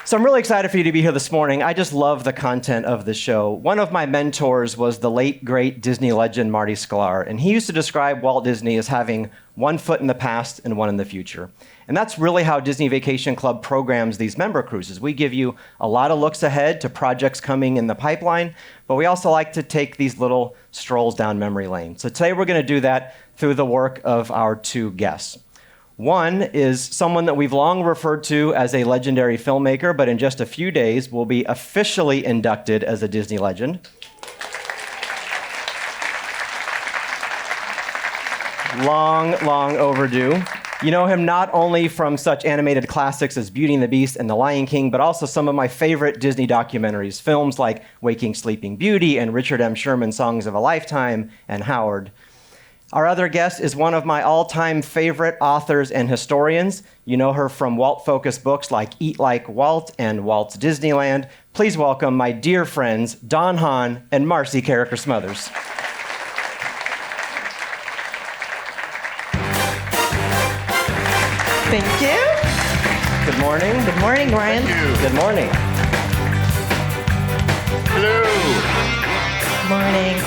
So I'm really excited for you to be here this morning. I just love the content of the show. One of my mentors was the late, great Disney legend Marty Sklar, and he used to describe Walt Disney as having one foot in the past and one in the future. And that's really how Disney Vacation Club programs these member cruises. We give you a lot of looks ahead to projects coming in the pipeline, but we also like to take these little strolls down memory lane. So today we're going to do that through the work of our two guests. One is someone that we've long referred to as a legendary filmmaker, but in just a few days will be officially inducted as a Disney legend. Long overdue. You know him not only from such animated classics as Beauty and the Beast and The Lion King, but also some of my favorite Disney documentaries, films like Waking Sleeping Beauty and Richard M. Sherman's Songs of a Lifetime and Howard. Our other guest is one of my all-time favorite authors and historians. You know her from Walt-focused books like Eat Like Walt and Walt's Disneyland. Please welcome my dear friends, Don Hahn and Marcy Carriker Smothers. Thank you. Good morning. Good morning, Ryan. Thank you. Good morning. Hello. Morning.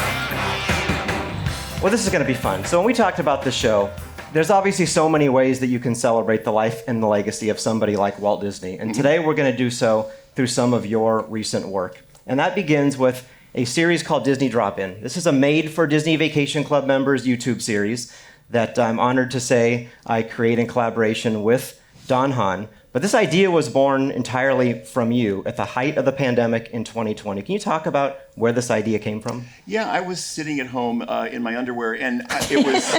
Well, this is going to be fun. So when we talked about the show, there's obviously so many ways that you can celebrate the life and the legacy of somebody like Walt Disney. And today we're going to do so through some of your recent work. And that begins with a series called Disney Drop-In. This is a Made for Disney Vacation Club members YouTube series that I'm honored to say I create in collaboration with Don Hahn. But this idea was born entirely from you at the height of the pandemic in 2020. Can you talk about where this idea came from? Yeah, I was sitting at home in my underwear, and it was,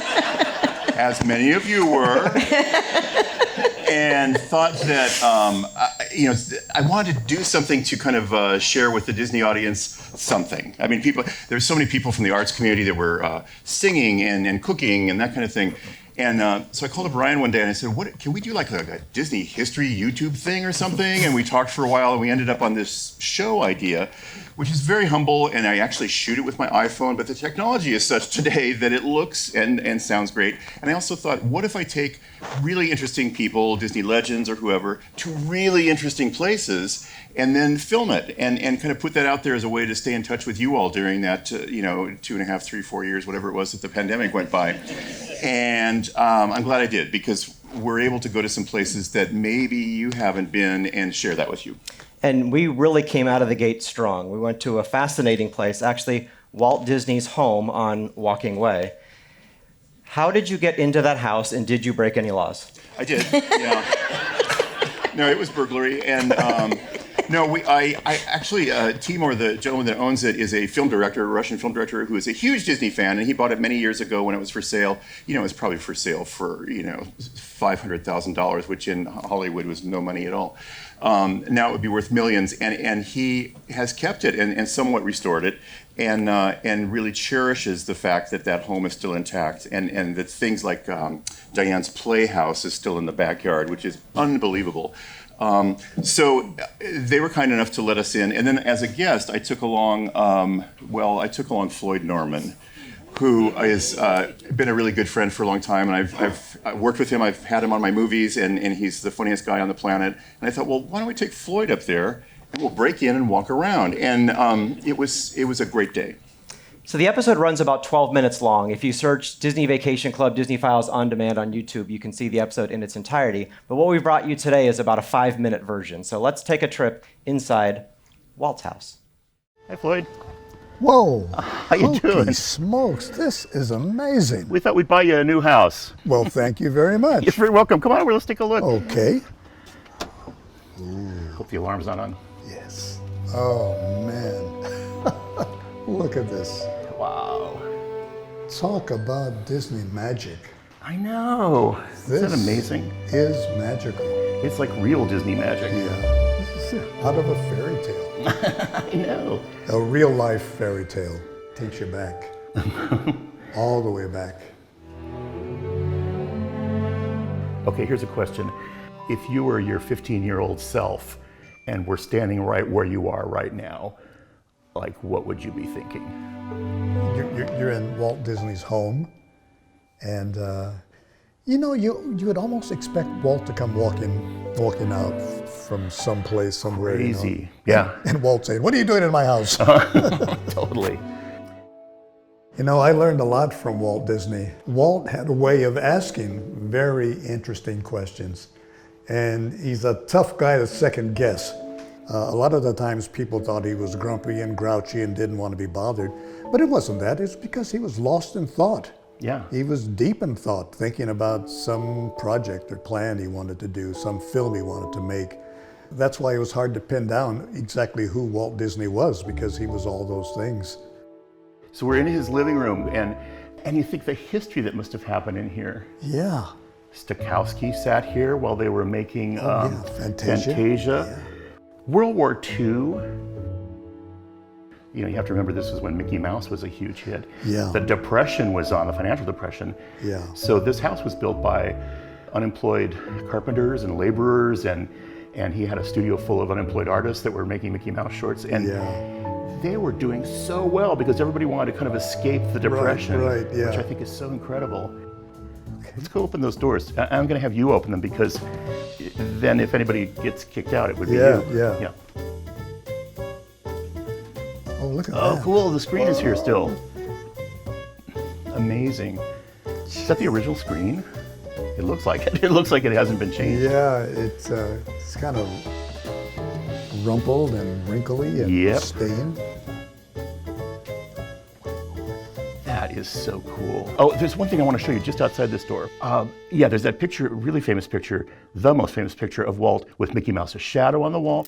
as many of you were, and thought that I wanted to do something to kind of share with the Disney audience something. I mean, there's so many people from the arts community that were singing and cooking and that kind of thing. And so I called up Ryan one day and I said, can we do like a Disney history YouTube thing or something? And we talked for a while and we ended up on this show idea, which is very humble, and I actually shoot it with my iPhone, but the technology is such today that it looks and sounds great. And I also thought, what if I take really interesting people, Disney legends or whoever, to really interesting places and then film it and kind of put that out there as a way to stay in touch with you all during that 2.5, 3, 4 years, whatever it was that the pandemic went by. And I'm glad I did, because we're able to go to some places that maybe you haven't been and share that with you. And we really came out of the gate strong. We went to a fascinating place, actually Walt Disney's home on Walking Way. How did you get into that house, and did you break any laws? I did, yeah. No, it was burglary, and I actually, Timur, the gentleman that owns it, is a film director, a Russian film director, who is a huge Disney fan, and he bought it many years ago when it was for sale. It was probably for sale for, $500,000, which in Hollywood was no money at all. Now it would be worth millions, and he has kept it and somewhat restored it, and really cherishes the fact that home is still intact, and that things like Diane's playhouse is still in the backyard, which is unbelievable. So they were kind enough to let us in, and then as a guest, I took along Floyd Norman, who has been a really good friend for a long time, and I've worked with him. I've had him on my movies, and he's the funniest guy on the planet. And I thought, well, why don't we take Floyd up there, and we'll break in and walk around. And it was a great day. So the episode runs about 12 minutes long. If you search Disney Vacation Club, Disney Files On Demand on YouTube, you can see the episode in its entirety. But what we've brought you today is about a 5-minute version. So let's take a trip inside Walt's house. Hi, Floyd. Whoa. How you doing? Holy smokes, this is amazing. We thought we'd buy you a new house. Well, thank you very much. You're very welcome. Come on over, let's take a look. Okay. Hope the alarm's not on. Yes. Oh, man. Look at this. Wow. Talk about Disney magic. I know. This Isn't that amazing? Is magical. It's like real Disney magic. Yeah. This is out of a fairy tale. I know. A real life fairy tale takes you back. All the way back. Okay, here's a question. If you were your 15-year-old self and were standing right where you are right now, like, what would you be thinking? You're in Walt Disney's home, and You know, you would almost expect Walt to come walking out from someplace, somewhere. Crazy. You know, Yeah. and Walt saying, "What are you doing in my house?" Totally. You know, I learned a lot from Walt Disney. Walt had a way of asking very interesting questions, and he's a tough guy to second guess. A lot of the times people thought he was grumpy and grouchy and didn't want to be bothered, but it wasn't that. It's because he was lost in thought. Yeah. He was deep in thought, thinking about some project or plan he wanted to do, some film he wanted to make. That's why it was hard to pin down exactly who Walt Disney was, because he was all those things. So we're in his living room, and you think the history that must have happened in here. Yeah. Stokowski sat here while they were making Fantasia. Yeah. World War II. You know, you have to remember this was when Mickey Mouse was a huge hit. Yeah. The Depression was on, the financial depression. Yeah. So this house was built by unemployed carpenters and laborers, and he had a studio full of unemployed artists that were making Mickey Mouse shorts. And they were doing so well because everybody wanted to kind of escape the Depression, right, yeah. which I think is so incredible. Let's go open those doors. I'm going to have you open them, because then if anybody gets kicked out, it would be you. Yeah. Oh, look at that. Oh, cool. The screen is here still. Amazing. Is that the original screen? It looks like it. It looks like it hasn't been changed. Yeah, it's kind of rumpled and wrinkly and stained. That is so cool. Oh, there's one thing I want to show you just outside this door. Yeah, there's that picture, really famous picture, the most famous picture of Walt with Mickey Mouse's shadow on the wall.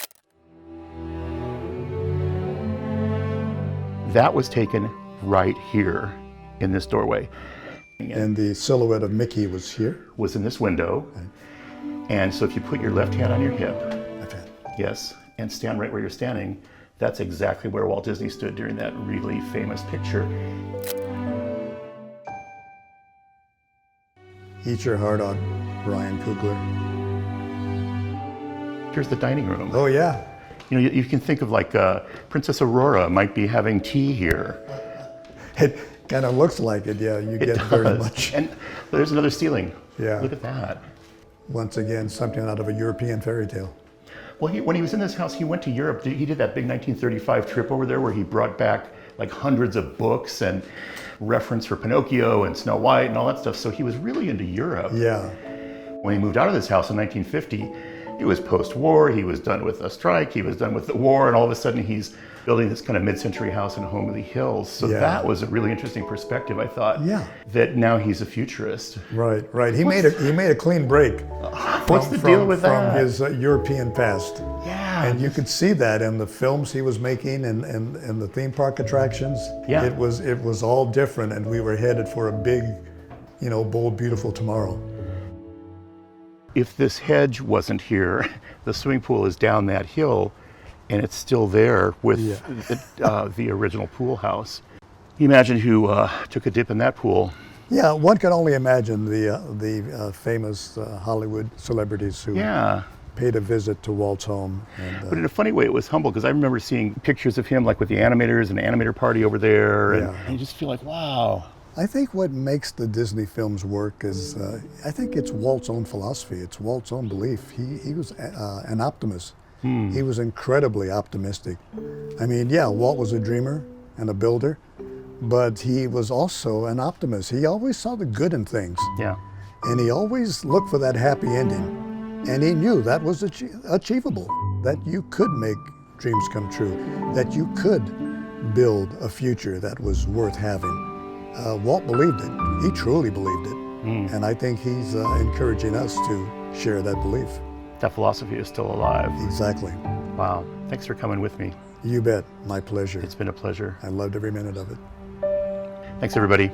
That was taken right here in this doorway. And the silhouette of Mickey was here? Was in this window. And so if you put your left hand on your hip, yes, and stand right where you're standing, that's exactly where Walt Disney stood during that really famous picture. Eat your heart out, Ryan Coogler. Here's the dining room. Oh, yeah. You know, you can think of like Princess Aurora might be having tea here. It kind of looks like it, yeah. You get very much. And there's another ceiling. Yeah. Look at that. Once again, something out of a European fairy tale. Well, when he was in this house, he went to Europe. He did that big 1935 trip over there where he brought back like hundreds of books and reference for Pinocchio and Snow White and all that stuff. So he was really into Europe. Yeah. When he moved out of this house in 1950, it was post-war, he was done with a strike, he was done with the war, and all of a sudden he's building this kind of mid-century house in Home of the Hills. So that was a really interesting perspective, I thought. Yeah. That now he's a futurist. Right. He made a clean break. What's the deal with that? From his European past. Yeah. And you could see that in the films he was making and the theme park attractions. Yeah. It was all different, and we were headed for a big, bold, beautiful tomorrow. If this hedge wasn't here, the swimming pool is down that hill, and it's still there with the original pool house. You imagine who took a dip in that pool. Yeah, one can only imagine the famous Hollywood celebrities who paid a visit to Walt's home. But in a funny way, it was humble, because I remember seeing pictures of him like with the animators and animator party over there, and you just feel like, wow. I think what makes the Disney films work is, I think it's Walt's own philosophy. It's Walt's own belief. He was an optimist. He was incredibly optimistic. I mean, Walt was a dreamer and a builder, but he was also an optimist. He always saw the good in things. Yeah. And he always looked for that happy ending. And he knew that was achievable, that you could make dreams come true, that you could build a future that was worth having. Walt believed it. He truly believed it. And I think he's encouraging us to share that belief. That philosophy is still alive. Exactly. Wow. Thanks for coming with me. You bet. My pleasure. It's been a pleasure. I loved every minute of it. Thanks, everybody.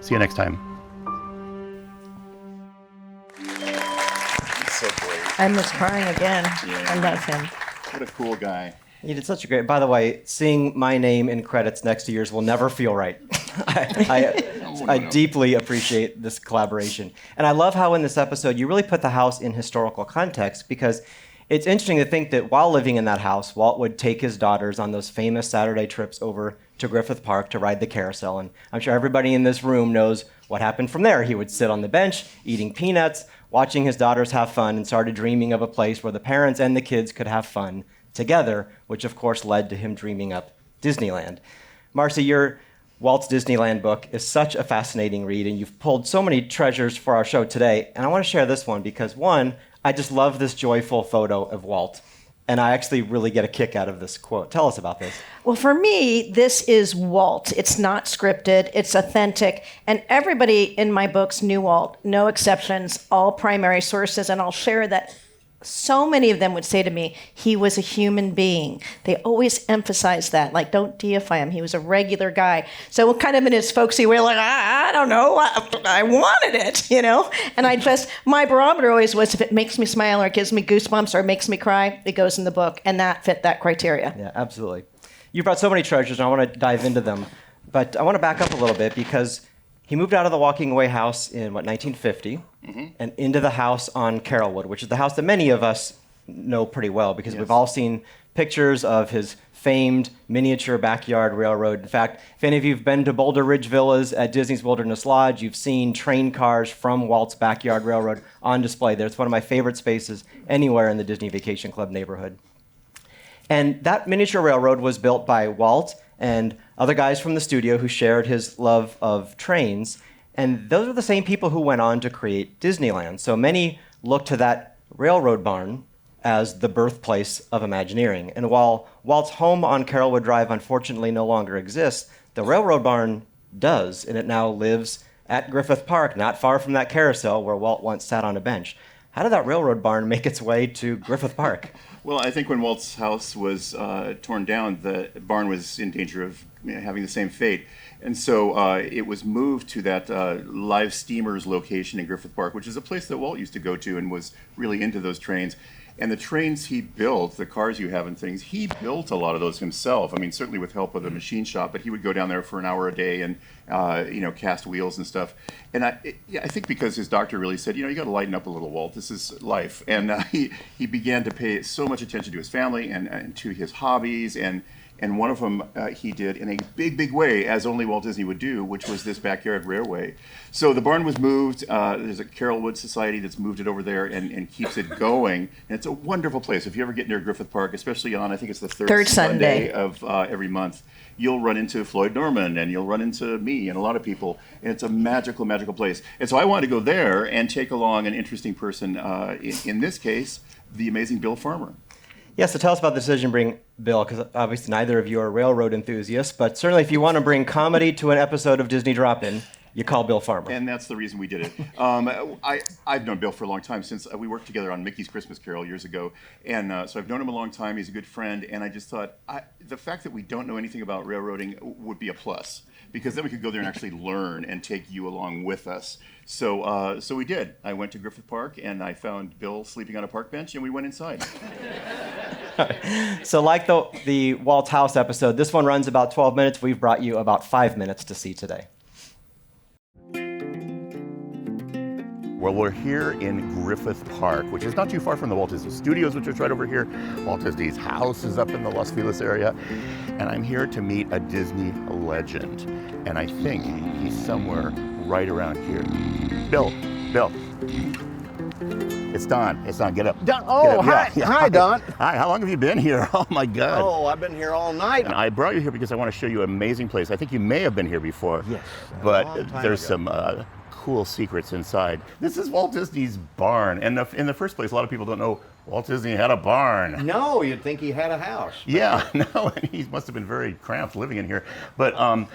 See you next time. So great. I was crying again. I love him. What a cool guy. You did such a great. By the way, seeing my name in credits next to yours will never feel right. I deeply appreciate this collaboration, and I love how in this episode you really put the house in historical context, because it's interesting to think that while living in that house, Walt would take his daughters on those famous Saturday trips over to Griffith Park to ride the carousel. And I'm sure everybody in this room knows what happened from there? He would sit on the bench, eating peanuts, watching his daughters have fun, and started dreaming of a place where the parents and the kids could have fun together, which of course led to him dreaming up Disneyland. Marcy, your Walt's Disneyland book is such a fascinating read, and you've pulled so many treasures for our show today. And I want to share this one because, one, I just love this joyful photo of Walt, and I actually really get a kick out of this quote. Tell us about this. Well, for me, this is Walt. It's not scripted, it's authentic. And everybody in my books knew Walt, no exceptions, all primary sources. And I'll share that so many of them would say to me, he was a human being. They always emphasize that, like, don't deify him. He was a regular guy. So kind of in his folksy way, like, I don't know, I wanted it, you know? And my barometer always was, if it makes me smile or it gives me goosebumps or it makes me cry, it goes in the book. And that fit that criteria. Yeah, absolutely. You brought so many treasures, and I want to dive into them. But I want to back up a little bit because he moved out of the walking away house in, 1950, and into the house on Carrollwood, which is the house that many of us know pretty well because we've all seen pictures of his famed miniature backyard railroad. In fact, if any of you have been to Boulder Ridge Villas at Disney's Wilderness Lodge, you've seen train cars from Walt's backyard railroad on display there. It's one of my favorite spaces anywhere in the Disney Vacation Club neighborhood. And that miniature railroad was built by Walt and other guys from the studio who shared his love of trains. And those are the same people who went on to create Disneyland. So many look to that railroad barn as the birthplace of Imagineering. And while Walt's home on Carrollwood Drive unfortunately no longer exists, the railroad barn does, and it now lives at Griffith Park, not far from that carousel where Walt once sat on a bench. How did that railroad barn make its way to Griffith Park? Well, I think when Walt's house was torn down, the barn was in danger of having the same fate. And so it was moved to that live steamers location in Griffith Park, which is a place that Walt used to go to and was really into those trains. And the trains he built, the cars you have and things, he built a lot of those himself. I mean, certainly with help of the machine shop, but he would go down there for an hour a day and, cast wheels and stuff. And I think because his doctor really said, you got to lighten up a little, Walt. This is life. And he began to pay so much attention to his family and to his hobbies. And one of them he did in a big, big way, as only Walt Disney would do, which was this backyard railway. So the barn was moved. There's a Carrollwood Society that's moved it over there and keeps it going. And it's a wonderful place. If you ever get near Griffith Park, especially on, I think it's the third Sunday of every month, you'll run into Floyd Norman and you'll run into me and a lot of people. And it's a magical, magical place. And so I wanted to go there and take along an interesting person, in this case, the amazing Bill Farmer. Yeah, so tell us about the decision to bring Bill, because obviously neither of you are railroad enthusiasts, but certainly if you want to bring comedy to an episode of Disney Drop-In, you call Bill Farmer. And that's the reason we did it. I've known Bill for a long time, since we worked together on Mickey's Christmas Carol years ago. And so I've known him a long time. He's a good friend. And I just thought the fact that we don't know anything about railroading would be a plus, because then we could go there and actually learn and take you along with us. So we did. I went to Griffith Park and I found Bill sleeping on a park bench and we went inside. So like the Walt's House episode, this one runs about 12 minutes. We've brought you about 5 minutes to see today. Well, we're here in Griffith Park, which is not too far from the Walt Disney Studios, which is right over here. Walt Disney's house is up in the Los Feliz area. And I'm here to meet a Disney legend. And I think he's somewhere right around here. Bill. It's Don. Get up. Don, oh, hi. Yeah. Hi, Don. Hi, how long have you been here? Oh, my God. Oh, I've been here all night. And I brought you here because I want to show you an amazing place. I think you may have been here before. Yes. But there's some cool secrets inside. This is Walt Disney's barn. And in the first place, a lot of people don't know Walt Disney had a barn. No, you'd think he had a house. Yeah, no, and he must have been very cramped living in here. But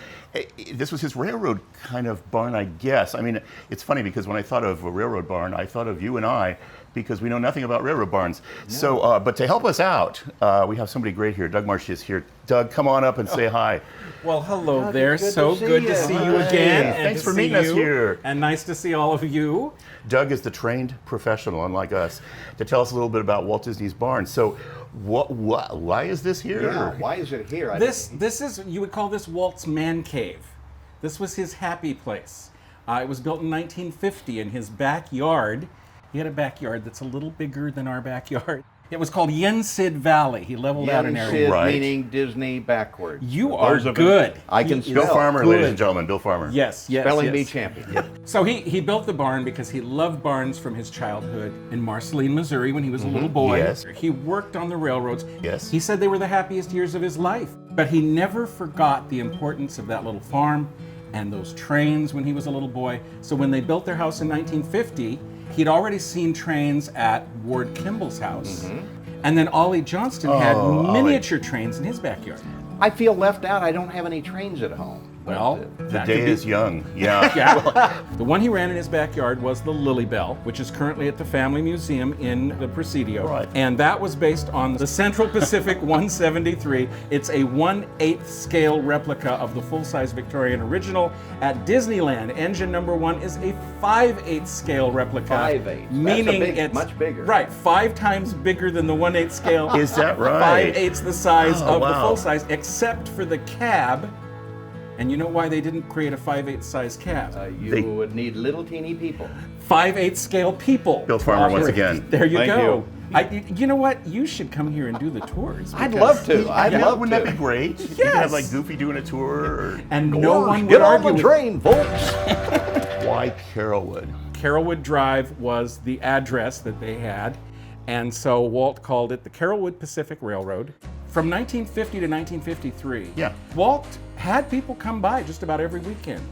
this was his railroad kind of barn, I guess. I mean, it's funny because when I thought of a railroad barn, I thought of you and I, because we know nothing about railroad barns. No. So, but to help us out, we have somebody great here. Doug Marsh is here. Doug, come on up and say hi. Well, hello there. So good to see you again. And thanks for meeting us here. And nice to see all of you. Doug is the trained professional, unlike us, to tell us a little bit about Walt Disney's barn. So, why is this here? Yeah, why is it here? This is, you would call this Walt's man cave. This was his happy place. It was built in 1950 in his backyard. He had a backyard that's a little bigger than our backyard. It was called Yensid Valley. He leveled out an area. Yen Sid Right. meaning Disney backwards. You are Those of good. I can Bill spell. Farmer, good. ladies and gentlemen, Bill Farmer. Yes, yes, Spelling yes. bee champion. So he built the barn because he loved barns from his childhood in Marceline, Missouri when he was a little boy. Yes. He worked on the railroads. Yes. He said they were the happiest years of his life. But he never forgot the importance of that little farm and those trains when he was a little boy. So when they built their house in 1950, he'd already seen trains at Ward Kimball's house. And then Ollie Johnston had miniature trains in his backyard. I feel left out. I don't have any trains at home. Well, The that day could be- is young. Yeah. Yeah. The one he ran in his backyard was the Lily Bell, which is currently at the Family Museum in the Presidio. Right. And that was based on the Central Pacific 173. It's a 1/8 scale replica of the full-size Victorian original. At Disneyland, engine number 1 is a 5/8 scale replica. 5/8. That's a Meaning big- it's much bigger. Right, 5 times bigger than the 1/8 scale. Is that right? 5/8 the size Oh, of the wow. full size, except for the cab. And you know why they didn't create a 5/8 size cab? You would need little teeny people. 5/8 scale people. Bill Farmer once again. There you Thank go. you. You know what? You should come here and do the tours. I'd because- love to. I'd Yeah, love wouldn't to. that be great? You could have Yes. like Goofy doing a tour. Or And no one would Get on argue the with train, folks. why Carrollwood? Carrollwood Drive was the address that they had. And so Walt called it the Carrollwood Pacific Railroad. From 1950 to 1953, Yeah. Walt had people come by just about every weekend.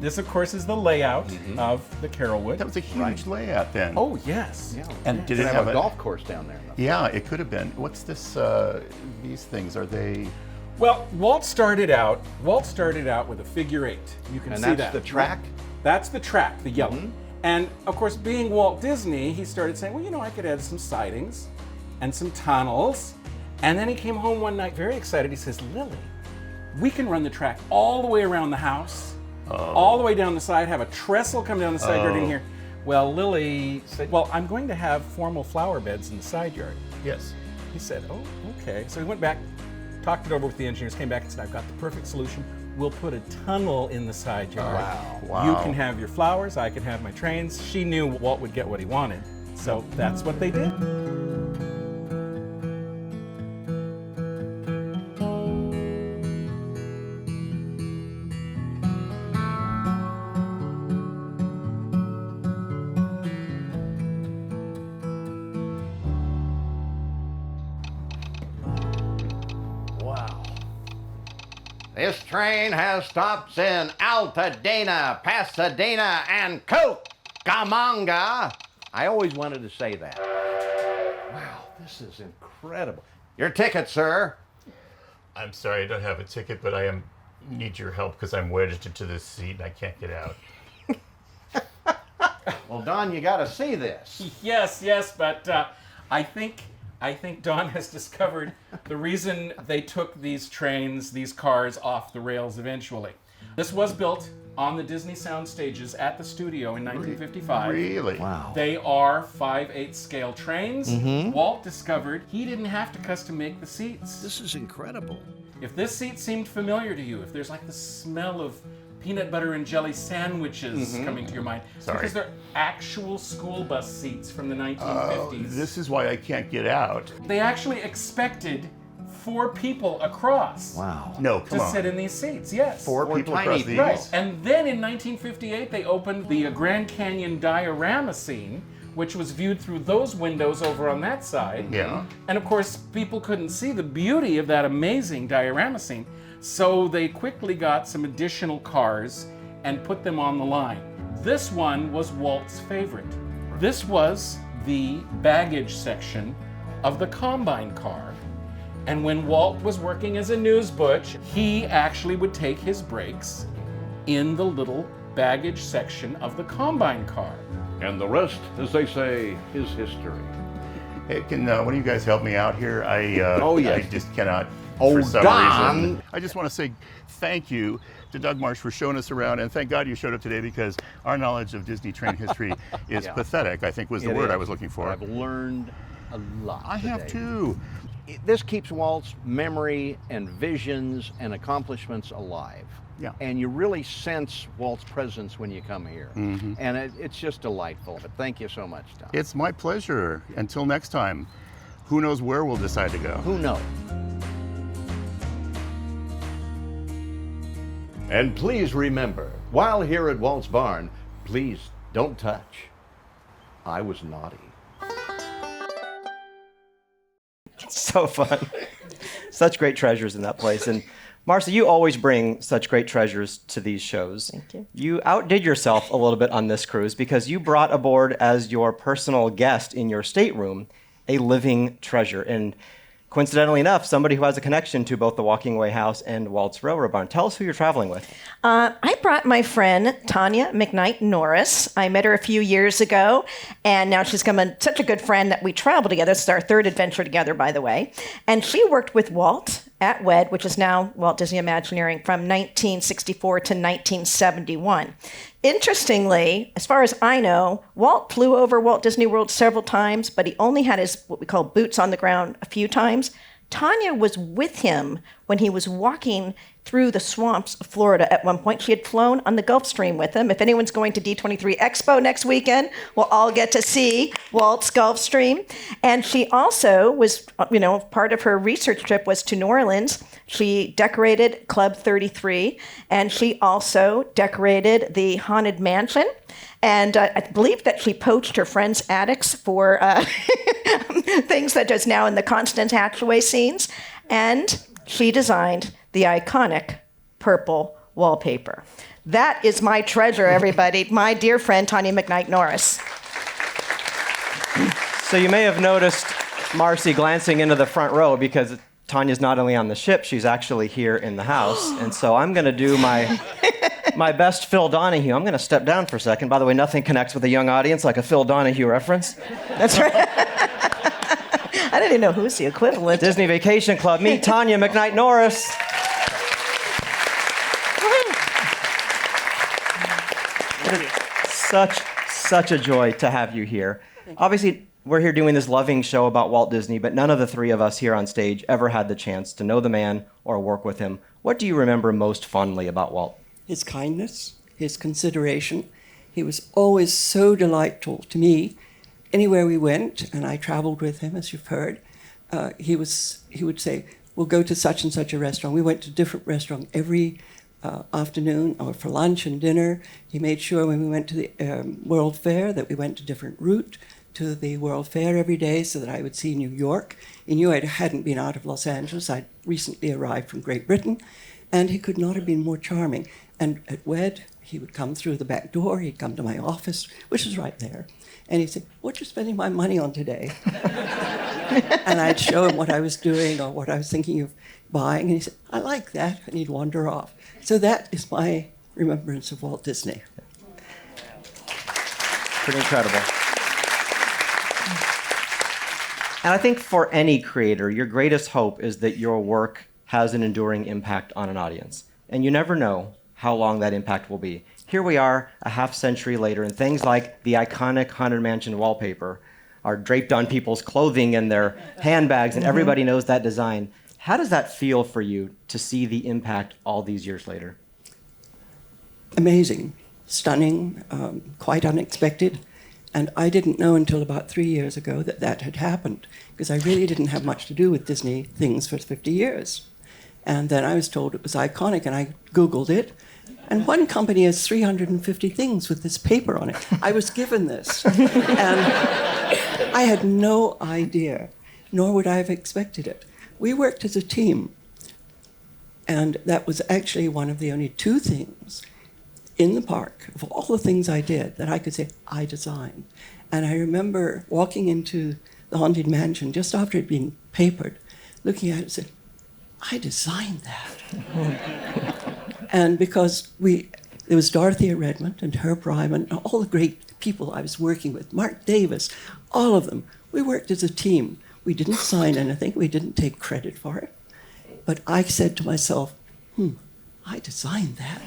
This, of course, is the layout of the Carrollwood. That was a huge layout then. Oh, yes. and did Did it have have a a golf course down there? Though. Yeah, it could have been. What's this? These things are they? Well, Walt started out with a figure 8. You can And see that's that. the track? That's the track, the yellow. And of course, being Walt Disney, he started saying, well, you know, I could add some sidings and some tunnels. And then he came home one night very excited. He says, Lily, we can run the track all the way around the house, all the way down the side, have a trestle come down the side yard in here. Well, Lily said, well, I'm going to have formal flower beds in the side yard. Yes. He said, oh, okay. So he went back, talked it over with the engineers, came back and said, I've got the perfect solution. We'll put a tunnel in the side yard. Wow. You can have your flowers, I can have my trains. She knew Walt would get what he wanted. So that's what they did. Wow. This train has stops in Altadena, Pasadena, and Cucamonga. I always wanted to say that. Wow, this is incredible. Your ticket, sir. I'm sorry, I don't have a ticket, but I need your help because I'm wedged into this seat and I can't get out. Well, Don, you got to see this. Yes, but I think Don has discovered the reason they took these trains, these cars off the rails eventually. This was built on the Disney sound stages at the studio in 1955. Really? Wow. They are 5/8 scale trains. Walt discovered he didn't have to custom make the seats. This is incredible. If this seat seemed familiar to you, if there's like the smell of peanut butter and jelly sandwiches coming to your mind, it's Sorry. because they're actual school bus seats from the 1950s. This is why I can't get out. They actually expected 4 people across Wow. No, to come on. sit in these seats. Yes. Four people tiny across the people. Eagles. And then in 1958, they opened the Grand Canyon diorama scene, which was viewed through those windows over on that side. Yeah. And of course, people couldn't see the beauty of that amazing diorama scene. So they quickly got some additional cars and put them on the line. This one was Walt's favorite. This was the baggage section of the Combine car. And when Walt was working as a news butch, he actually would take his breaks in the little baggage section of the Combine car. And the rest, as they say, is history. Hey, can one of you guys help me out here? Oh, yes. I just cannot. Oh, for some Don. reason. I just want to say thank you to Doug Marsh for showing us around, and thank God you showed up today because our knowledge of Disney train history is Yeah. pathetic, I think was the It word I is. was looking for. I've learned a lot. I have today. too. This keeps Walt's memory and visions and accomplishments alive. Yeah. And you really sense Walt's presence when you come here. Mm-hmm. And it's just delightful. But thank you so much, Don. It's my pleasure. Until next time, Who knows where we'll decide to go? Who knows? And please remember, while here at Walt's Barn, please don't touch. I was naughty. So fun. Such great treasures in that place. And Marcy, you always bring such great treasures to these shows. Thank you. You outdid yourself a little bit on this cruise because you brought aboard as your personal guest in your stateroom a living treasure. And coincidentally enough, somebody who has a connection to both the Walking Away House and Walt's Railroad Barn. Tell us who you're traveling with. I brought my friend Tania McNight Norris. I met her a few years ago, and now she's become such a good friend that we travel together. This is our third adventure together, by the way. And she worked with Walt at WED, which is now Walt Disney Imagineering, from 1964 to 1971. Interestingly, as far as I know, Walt flew over Walt Disney World several times, but he only had his what we call boots on the ground a few times. Tania was with him when he was walking through the swamps of Florida at one point. She had flown on the Gulf Stream with him. If anyone's going to D23 Expo next weekend, we'll all get to see Walt's Gulf Stream. And she also was, part of her research trip was to New Orleans. She decorated Club 33, and she also decorated the Haunted Mansion. And I believe that she poached her friends' attics for things that is now in the Constance Hatchaway scenes. And she designed the iconic purple wallpaper. That is my treasure, everybody. My dear friend, Tania McNight Norris. So you may have noticed Marcy glancing into the front row because Tanya's not only on the ship, she's actually here in the house. And so I'm going to do my best Phil Donahue. I'm going to step down for a second. By the way, nothing connects with a young audience like a Phil Donahue reference. That's right. I didn't even know who's the equivalent. Disney Vacation Club. Meet Tania McNight Norris. Such a joy to have you here. Obviously, we're here doing this loving show about Walt Disney, but none of the three of us here on stage ever had the chance to know the man or work with him. What do you remember most fondly about Walt? His kindness, his consideration. He was always so delightful to me. Anywhere we went, and I traveled with him, as you've heard, he would say, we'll go to such and such a restaurant. We went to a different restaurant every afternoon or for lunch and dinner. He made sure when we went to the World Fair that we went a different route to the World Fair every day so that I would see New York. He knew I hadn't been out of Los Angeles. I'd recently arrived from Great Britain, and he could not have been more charming. And at WED, he would come through the back door. He'd come to my office, which is right there. And he'd say, what are you spending my money on today? And I'd show him what I was doing or what I was thinking of buying. And he said, I like that. And he'd wander off. So that is my remembrance of Walt Disney. Pretty incredible. And I think for any creator, your greatest hope is that your work has an enduring impact on an audience. And you never know how long that impact will be. Here we are a half century later, and things like the iconic Haunted Mansion wallpaper are draped on people's clothing and their handbags, and everybody knows that design. How does that feel for you to see the impact all these years later? Amazing, stunning, quite unexpected. And I didn't know until about 3 years ago that that had happened, because I really didn't have much to do with Disney things for 50 years. And then I was told it was iconic, and I Googled it. And one company has 350 things with this paper on it. I was given this. And I had no idea, nor would I have expected it. We worked as a team. And that was actually one of the only two things in the park, of all the things I did, that I could say, I designed. And I remember walking into the Haunted Mansion just after it had been papered, looking at it and saying, I designed that. And because there was Dorothea Redmond and Herb Ryman, and all the great people I was working with, Mark Davis, all of them, we worked as a team. We didn't sign anything, we didn't take credit for it. But I said to myself, I designed that.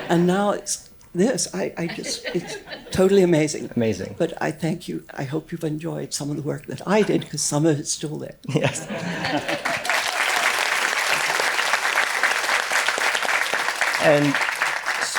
And now it's this. It's totally amazing. Amazing. But I thank you. I hope you've enjoyed some of the work that I did, because some of it's still there. Yes. And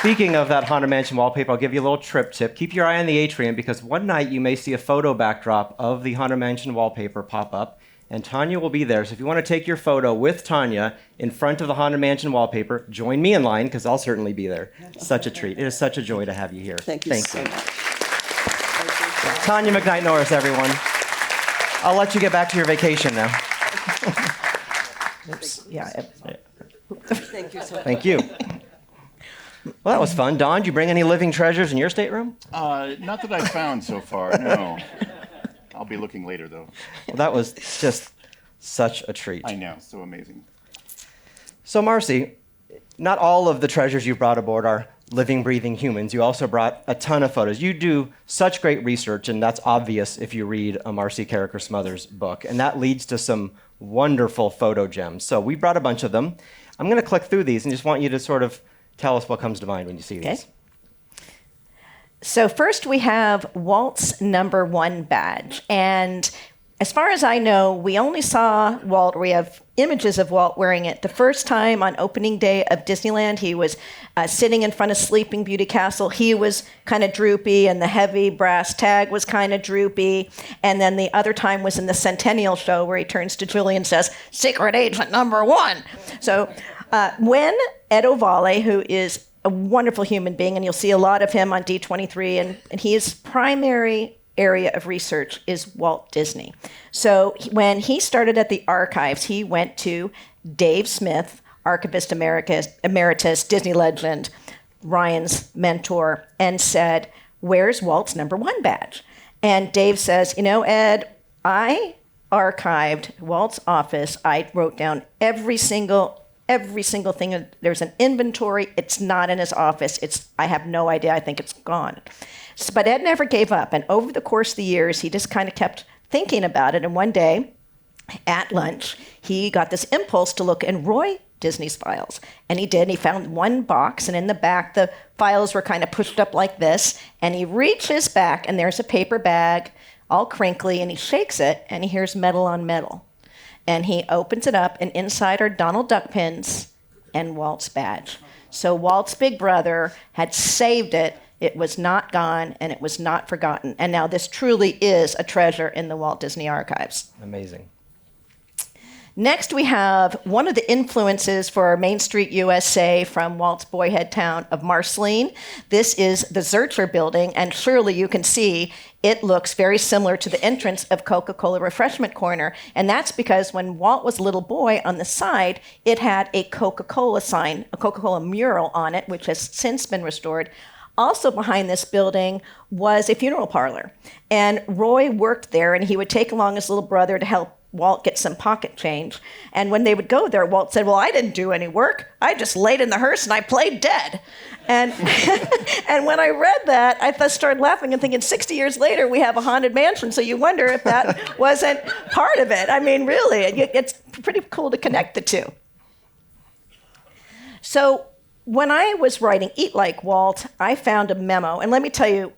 Speaking of that Haunted Mansion wallpaper, I'll give you a little trip tip. Keep your eye on the atrium because one night you may see a photo backdrop of the Haunted Mansion wallpaper pop up, and Tania will be there. So if you want to take your photo with Tania in front of the Haunted Mansion wallpaper, join me in line because I'll certainly be there. Such a treat. It is such a joy to have you here. Thank you so much. Tania McNight Norris, everyone. I'll let you get back to your vacation now. Yeah. Thank you so much. Thank you. Well, that was fun. Don, did you bring any living treasures in your stateroom? Not that I've found so far, no. I'll be looking later, though. Well, that was just such a treat. I know, so amazing. So, Marcy, not all of the treasures you brought aboard are living, breathing humans. You also brought a ton of photos. You do such great research, and that's obvious if you read a Marcy Carriker Smothers book, and that leads to some wonderful photo gems. So we brought a bunch of them. I'm going to click through these and just want you to sort of tell us what comes to mind when you see these. So first we have Walt's #1 badge. And as far as I know, we only saw Walt, we have images of Walt wearing it the first time on opening day of Disneyland. He was sitting in front of Sleeping Beauty Castle. He was kind of droopy, and the heavy brass tag was kind of droopy. And then the other time was in the Centennial Show where he turns to Julie and says, "Secret Agent #1." So when Ed Ovale, who is a wonderful human being, and you'll see a lot of him on D23, and his primary area of research is Walt Disney. So when he started at the archives, he went to Dave Smith, Archivist Emeritus, Disney legend, Ryan's mentor, and said, "Where's Walt's #1 badge?" And Dave says, "You know, Ed, I archived Walt's office. I wrote down every single thing. There's an inventory. It's not in his office. I have no idea. I think it's gone." But Ed never gave up. And over the course of the years, he just kind of kept thinking about it. And one day at lunch, he got this impulse to look in Roy Disney's files. And he did. He found one box, and in the back, the files were kind of pushed up like this. And he reaches back, and there's a paper bag, all crinkly, and he shakes it, and he hears metal on metal. And he opens it up, and inside are Donald Duck pins and Walt's badge. So Walt's big brother had saved it. It was not gone, and it was not forgotten. And now this truly is a treasure in the Walt Disney Archives. Amazing. Next, we have one of the influences for our Main Street USA from Walt's boyhood town of Marceline. This is the Zurcher building, and surely you can see it looks very similar to the entrance of Coca-Cola Refreshment Corner. And that's because when Walt was a little boy, on the side, it had a Coca-Cola sign, a Coca-Cola mural on it, which has since been restored. Also behind this building was a funeral parlor. And Roy worked there, and he would take along his little brother to help Walt get some pocket change. And when they would go there, Walt said, "Well, I didn't do any work. I just laid in the hearse and I played dead." And and when I read that, I started laughing and thinking, 60 years later, we have a haunted mansion. So you wonder if that wasn't part of it. I mean, really, it's pretty cool to connect the two. So when I was writing Eat Like Walt, I found a memo. And let me tell you,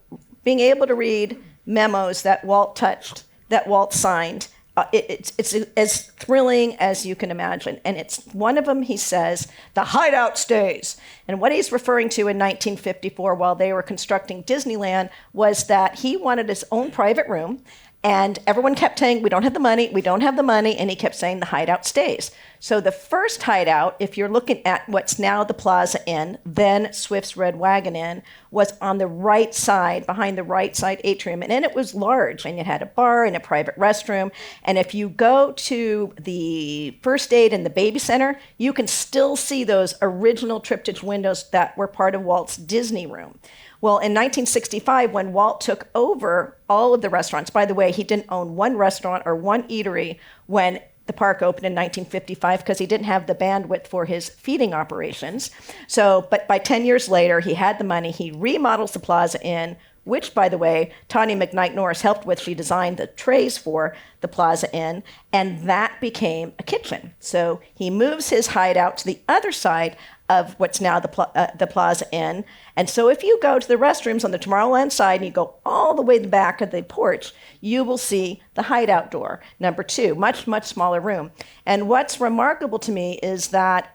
being able to read memos that Walt touched, that Walt signed, it's as thrilling as you can imagine. And it's one of them, he says, "The hideout stays." And what he's referring to in 1954 while they were constructing Disneyland was that he wanted his own private room. And everyone kept saying, "We don't have the money, we don't have the money." And he kept saying, "The hideout stays." So the first hideout, if you're looking at what's now the Plaza Inn, then Swift's Red Wagon Inn, was on the right side, behind the right side atrium. And it was large, and it had a bar and a private restroom. And if you go to the first aid and the baby center, you can still see those original triptych windows that were part of Walt's Disney room. Well, in 1965, when Walt took over all of the restaurants, by the way, he didn't own one restaurant or one eatery when the park opened in 1955 because he didn't have the bandwidth for his feeding operations. But by 10 years later, he had the money. He remodels the Plaza Inn, which, by the way, Tania McNight Norris helped with. She designed the trays for the Plaza Inn, and that became a kitchen. So he moves his hideout to the other side of what's now the Plaza Inn. And so if you go to the restrooms on the Tomorrowland side and you go all the way to the back of the porch, you will see the hideout door, #2, much, much smaller room. And what's remarkable to me is that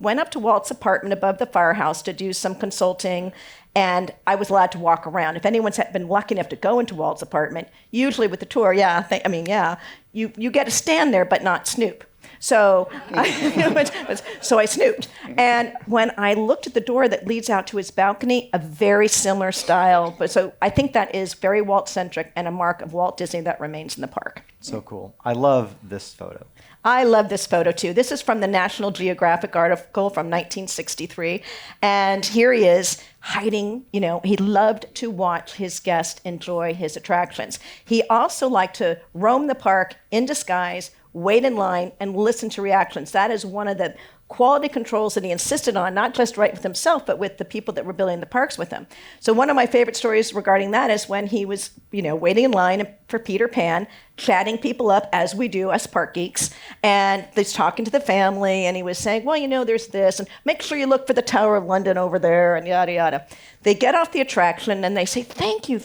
went up to Walt's apartment above the firehouse to do some consulting, and I was allowed to walk around. If anyone's been lucky enough to go into Walt's apartment, usually with the tour, you get to stand there but not snoop. So I snooped. And when I looked at the door that leads out to his balcony, a very similar style. But so I think that is very Walt-centric and a mark of Walt Disney that remains in the park. So cool. I love this photo. I love this photo too. This is from the National Geographic article from 1963. And here he is hiding, he loved to watch his guests enjoy his attractions. He also liked to roam the park in disguise, wait in line, and listen to reactions. That is one of the quality controls that he insisted on, not just right with himself, but with the people that were building the parks with him. So one of my favorite stories regarding that is when he was, waiting in line for Peter Pan, chatting people up, as we do, us park geeks, and he's talking to the family, and he was saying, well, there's this, and make sure you look for the Tower of London over there, and yada, yada. They get off the attraction, and they say, thank you.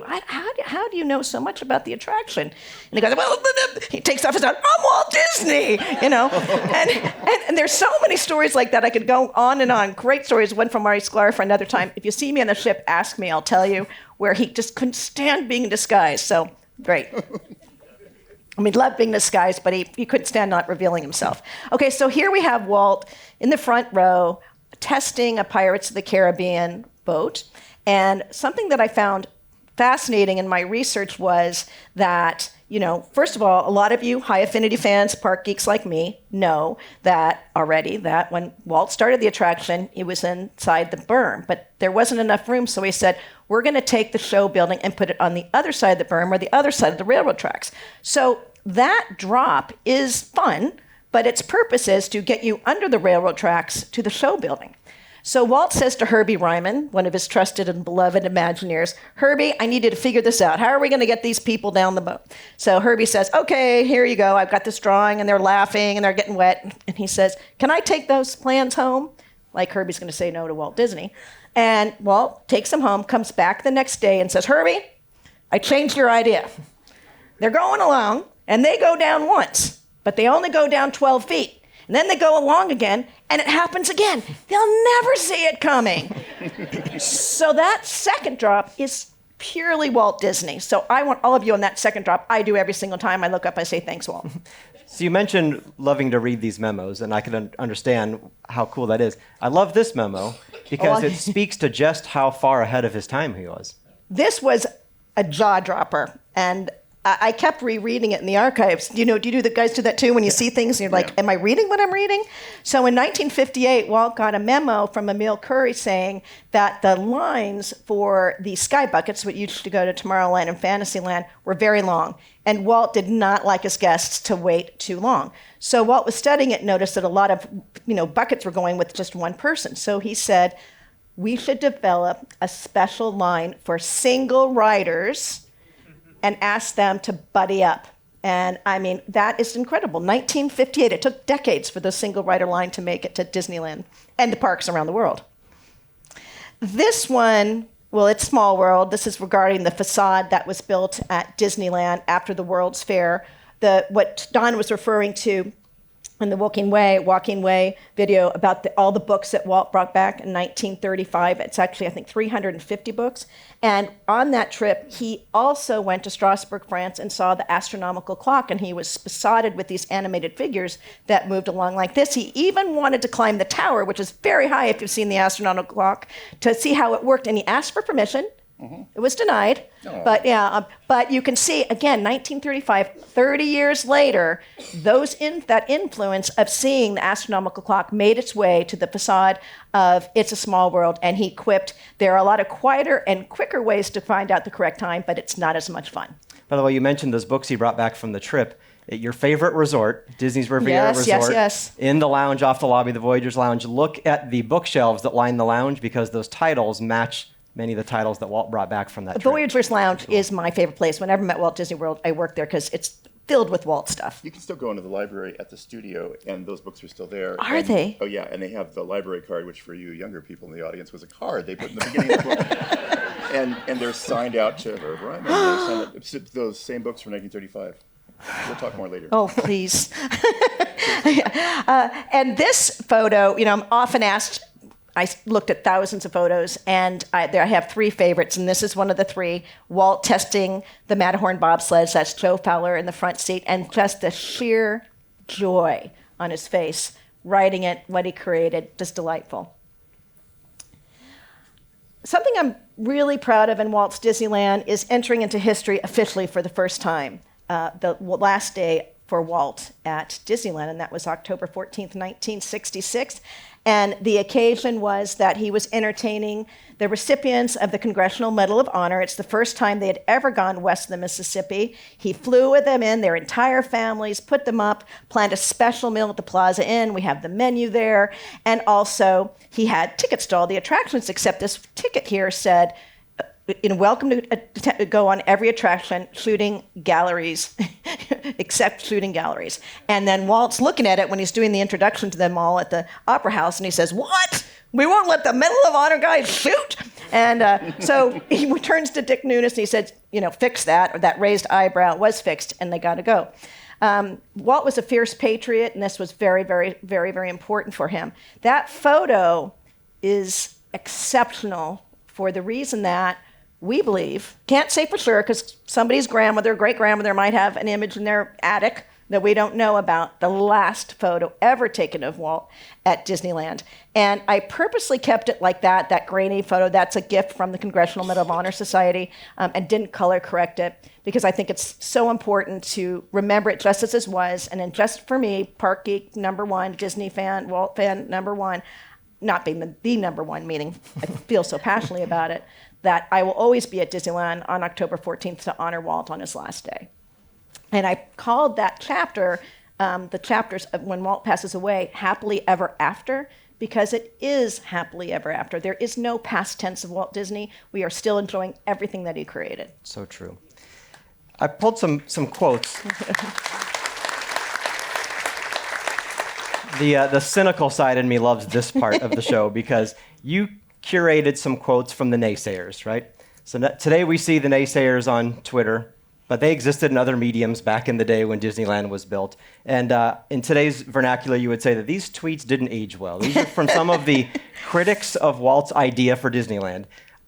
How do you know so much about the attraction? And he goes, well, he takes off his hat, I'm Walt Disney, and there's so many stories like that. I could go on and on. Great stories. One from Marcy Carriker for another time. If you see me on the ship, ask me, I'll tell you, where he just couldn't stand being in disguise. So, great. Loved being disguised, but he couldn't stand not revealing himself. Okay, so here we have Walt in the front row testing a Pirates of the Caribbean boat. And something that I found fascinating in my research was that, first of all, a lot of you high affinity fans, park geeks like me, know that already, that when Walt started the attraction, he was inside the berm, but there wasn't enough room, so he said, we're going to take the show building and put it on the other side of the berm or the other side of the railroad tracks. So that drop is fun, but its purpose is to get you under the railroad tracks to the show building. So Walt says to Herbie Ryman, one of his trusted and beloved Imagineers, Herbie, I need you to figure this out. How are we going to get these people down the boat? So Herbie says, okay, here you go. I've got this drawing, and they're laughing, and they're getting wet. And he says, can I take those plans home? Like Herbie's going to say no to Walt Disney. And Walt takes them home, comes back the next day, and says, Herbie, I changed your idea. They're going along, and they go down once, but they only go down 12 feet. And then they go along again, and it happens again. They'll never see it coming. So that second drop is purely Walt Disney. So I want all of you on that second drop. I do every single time I look up, I say, thanks, Walt. So you mentioned loving to read these memos, and I can understand how cool that is. I love this memo because it speaks to just how far ahead of his time he was. This was a jaw dropper, and I kept rereading it in the archives. Do you do the guys do that too? When you see things and you're like, am I reading what I'm reading? So in 1958, Walt got a memo from Emil Curry saying that the lines for the sky buckets, which used to go to Tomorrowland and Fantasyland, were very long. And Walt did not like his guests to wait too long. So Walt was studying it, noticed that a lot of buckets were going with just one person. So he said, we should develop a special line for single riders and ask them to buddy up. And that is incredible. 1958, it took decades for the single rider line to make it to Disneyland and the parks around the world. This one, well, it's Small World. This is regarding the facade that was built at Disneyland after the World's Fair. What Don was referring to in the Walking Way video about all the books that Walt brought back in 1935. It's actually, I think, 350 books. And on that trip, he also went to Strasbourg, France, and saw the astronomical clock, and he was besotted with these animated figures that moved along like this. He even wanted to climb the tower, which is very high if you've seen the astronomical clock, to see how it worked, and he asked for permission. Mm-hmm. It was denied, but you can see, again, 1935, 30 years later, that influence of seeing the astronomical clock made its way to the facade of It's a Small World, and he quipped, there are a lot of quieter and quicker ways to find out the correct time, but it's not as much fun. By the way, you mentioned those books he brought back from the trip. At your favorite resort, Disney's Riviera Resort, yes. In the lounge off the lobby, the Voyagers Lounge, look at the bookshelves that line the lounge because those titles match many of the titles that Walt brought back from that trip. Voyagers Lounge is my favorite place. Whenever I'm at Walt Disney World, I work there because it's filled with Walt stuff. You can still go into the library at the studio, and those books are still there. Are they? Oh, yeah, and they have the library card, which for you younger people in the audience was a card they put in the beginning of the book. And they're signed out to Herb Ryman. Those same books from 1935. We'll talk more later. Oh, please. And this photo, I'm often asked, I looked at thousands of photos, and I have three favorites, and this is one of the three. Walt testing the Matterhorn bobsleds, that's Joe Fowler in the front seat, and just the sheer joy on his face, writing it, what he created, just delightful. Something I'm really proud of in Walt's Disneyland is entering into history officially for the first time. The last day for Walt at Disneyland, and that was October 14th, 1966. And the occasion was that he was entertaining the recipients of the Congressional Medal of Honor. It's the first time they had ever gone west of the Mississippi. He flew with them in, their entire families, put them up, planned a special meal at the Plaza Inn. We have the menu there. And also, he had tickets to all the attractions, except this ticket here said, welcome to go on every attraction, shooting galleries, except shooting galleries. And then Walt's looking at it when he's doing the introduction to them all at the Opera House, and he says, "What? We won't let the Medal of Honor guys shoot?" And so he turns to Dick Nunes and he said, fix that, or that raised eyebrow was fixed, and they got to go. Walt was a fierce patriot, and this was very, very, very, very important for him. That photo is exceptional for the reason that we believe, can't say for sure because somebody's grandmother, great-grandmother might have an image in their attic that we don't know about, the last photo ever taken of Walt at Disneyland. And I purposely kept it like that grainy photo. That's a gift from the Congressional Medal of Honor Society, and didn't color correct it because I think it's so important to remember it just as it was. And then just for me, Park Geek #1, Disney fan, Walt fan #1, not being the number one, meaning I feel so passionately about it, that I will always be at Disneyland on October 14th to honor Walt on his last day. And I called that chapter, the chapters of when Walt passes away, Happily Ever After, because it is happily ever after. There is no past tense of Walt Disney. We are still enjoying everything that he created. So true. I pulled some quotes. The cynical side in me loves this part of the show because you curated some quotes from the naysayers, right? So today we see the naysayers on Twitter, but they existed in other mediums back in the day when Disneyland was built. And in today's vernacular, you would say that these tweets didn't age well. These are from some of the critics of Walt's idea for Disneyland.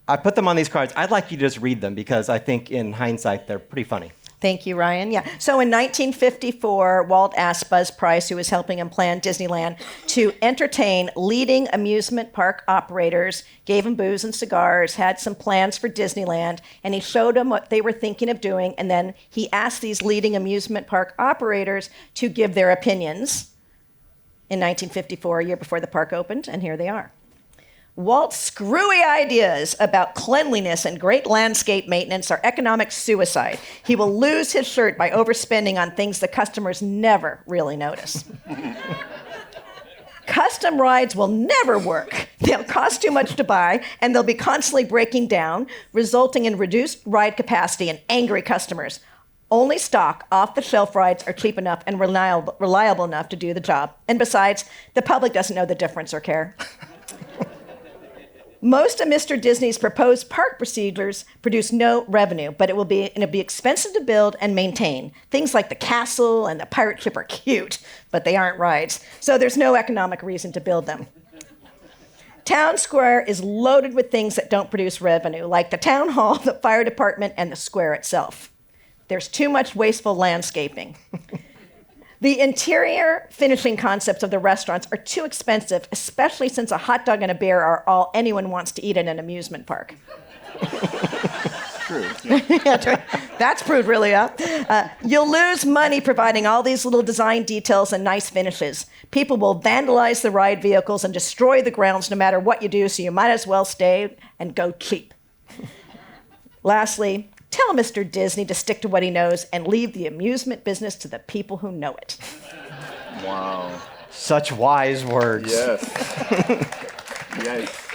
I put them on these cards. I'd like you to just read them because I think in hindsight, they're pretty funny. Thank you, Ryan. Yeah. So in 1954, Walt asked Buzz Price, who was helping him plan Disneyland, to entertain leading amusement park operators, gave them booze and cigars, had some plans for Disneyland, and he showed them what they were thinking of doing. And then he asked these leading amusement park operators to give their opinions in 1954, a year before the park opened, and here they are. Walt's screwy ideas about cleanliness and great landscape maintenance are economic suicide. He will lose his shirt by overspending on things the customers never really notice. Custom rides will never work. They'll cost too much to buy, and they'll be constantly breaking down, resulting in reduced ride capacity and angry customers. Only stock, off-the-shelf rides are cheap enough and reliable enough to do the job. And besides, the public doesn't know the difference or care. Most of Mr. Disney's proposed park procedures produce no revenue, but it'll be expensive to build and maintain. Things like the castle and the pirate ship are cute, but they aren't rides, so there's no economic reason to build them. Town Square is loaded with things that don't produce revenue, like the town hall, the fire department, and the square itself. There's too much wasteful landscaping. The interior finishing concepts of the restaurants are too expensive, especially since a hot dog and a beer are all anyone wants to eat in an amusement park. True. Yeah, that's proved really up. You'll lose money providing all these little design details and nice finishes. People will vandalize the ride vehicles and destroy the grounds no matter what you do, so you might as well stay and go cheap. Lastly, tell Mr. Disney to stick to what he knows and leave the amusement business to the people who know it. Wow. Such wise words. Yes. Yes.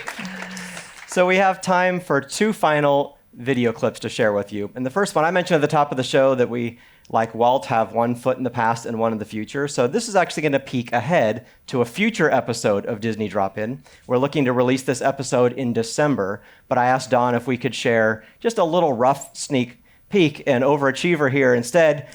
So we have time for two final video clips to share with you. And the first one, I mentioned at the top of the show that we, like Walt, have one foot in the past and one in the future. So this is actually going to peek ahead to a future episode of Disney Drop-In. We're looking to release this episode in December, but I asked Dawn if we could share just a little rough sneak peak, and overachiever here instead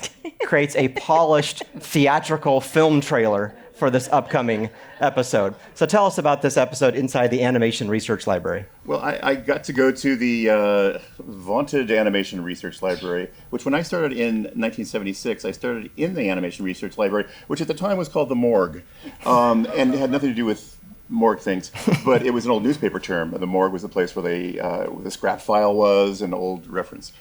creates a polished theatrical film trailer for this upcoming episode. So tell us about this episode inside the Animation Research Library. Well, I got to go to the vaunted Animation Research Library, which when I started in 1976, I started in the Animation Research Library, which at the time was called the morgue, and it had nothing to do with morgue things, but it was an old newspaper term. The morgue was the place where the scrap file was, an old reference.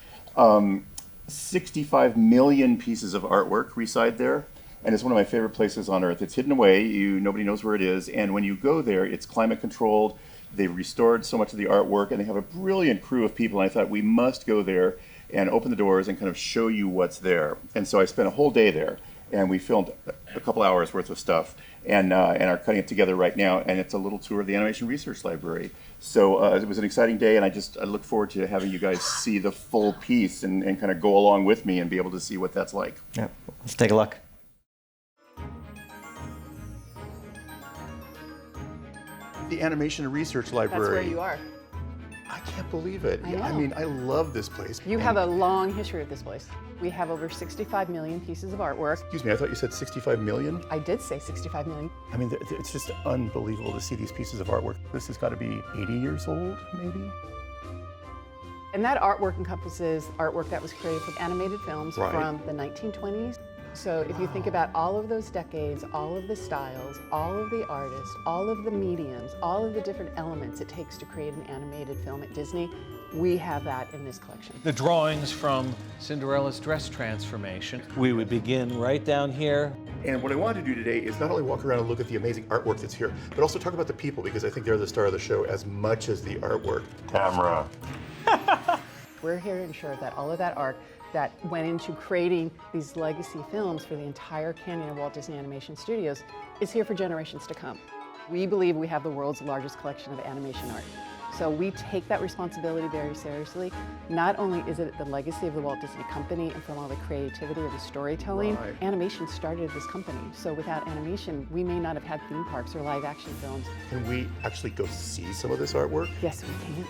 65 million pieces of artwork reside there. And it's one of my favorite places on earth. It's hidden away. Nobody knows where it is. And when you go there, it's climate controlled. They've restored so much of the artwork, and they have a brilliant crew of people. And I thought we must go there and open the doors and kind of show you what's there. And so I spent a whole day there, and we filmed a couple hours worth of stuff, and are cutting it together right now. And it's a little tour of the Animation Research Library. So it was an exciting day, and I look forward to having you guys see the full piece and kind of go along with me and be able to see what that's like. Yeah, let's take a look. The Animation Research Library. That's where you are. I can't believe it. I know. I mean, I love this place. You have a long history of this place. We have over 65 million pieces of artwork. Excuse me, I thought you said 65 million? I did say 65 million. I mean, it's just unbelievable to see these pieces of artwork. This has got to be 80 years old, maybe? And that artwork encompasses artwork that was created for animated films Right. from the 1920s. So if you think about all of those decades, all of the styles, all of the artists, all of the mediums, all of the different elements it takes to create an animated film at Disney, we have that in this collection. The drawings from Cinderella's dress transformation. We would begin right down here. And what I wanted to do today is not only walk around and look at the amazing artwork that's here, but also talk about the people, because I think they're the star of the show as much as the artwork. Camera. We're here to ensure that all of that art that went into creating these legacy films for the entire canon of Walt Disney Animation Studios is here for generations to come. We believe we have the world's largest collection of animation art. So we take that responsibility very seriously. Not only is it the legacy of the Walt Disney Company and from all the creativity of the storytelling, Right. animation started at this company. So without animation, we may not have had theme parks or live action films. Can we actually go see some of this artwork? Yes, we can.